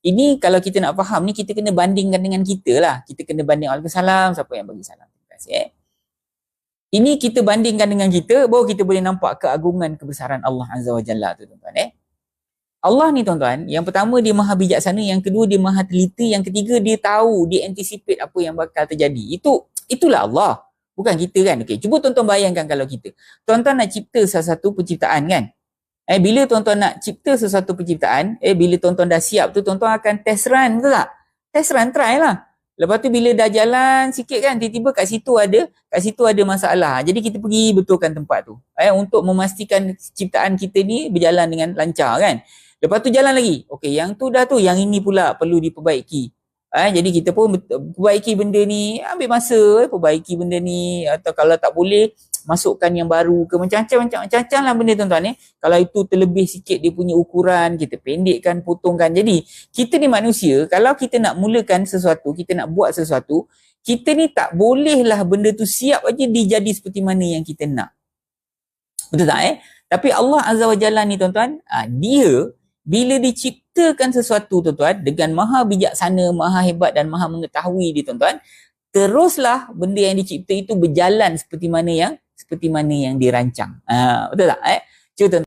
Ini kalau kita nak faham ni, kita kena bandingkan dengan kita lah. Kita kena banding. Waalaikumsalam, siapa yang bagi salam? Terima kasih. Ini kita bandingkan dengan kita, baru kita boleh nampak keagungan kebesaran Allah Azza wa Jalla tu, tuan-tuan. Allah ni, tuan-tuan, yang pertama dia maha bijaksana, yang kedua dia maha teliti, yang ketiga dia tahu, dia anticipate apa yang bakal terjadi. Itulah Allah. Bukan kita kan. Okey, cuba tuan-tuan bayangkan kalau kita. Tuan-tuan nak cipta sesuatu penciptaan kan? Bila tuan-tuan nak cipta sesuatu penciptaan, bila tuan-tuan dah siap tu, tuan-tuan akan test run, betul tak? Test run, try lah. Lepas tu bila dah jalan sikit kan, tiba-tiba kat situ ada masalah. Jadi kita pergi betulkan tempat tu. Untuk memastikan ciptaan kita ni berjalan dengan lancar kan. Lepas tu jalan lagi. Okey, yang tu dah tu, yang ini pula perlu diperbaiki. Jadi kita pun perbaiki benda ni, ambil masa perbaiki benda ni, atau kalau tak boleh masukkan yang baru ke, macam-macam lah benda, tuan-tuan. Kalau itu terlebih sikit dia punya ukuran, kita pendekkan, potongkan. Jadi kita ni manusia, kalau kita nak mulakan sesuatu, kita nak buat sesuatu, kita ni tak bolehlah benda tu siap aja dia jadi seperti mana yang kita nak. Betul tak? Tapi Allah Azza wa Jalla ni, tuan-tuan, dia bila diciptakan sesuatu, tuan-tuan, dengan maha bijaksana, maha hebat dan maha mengetahui dia, tuan-tuan, teruslah benda yang dicipta itu berjalan seperti mana yang dirancang. Betul tak? Cuba tuan-tuan.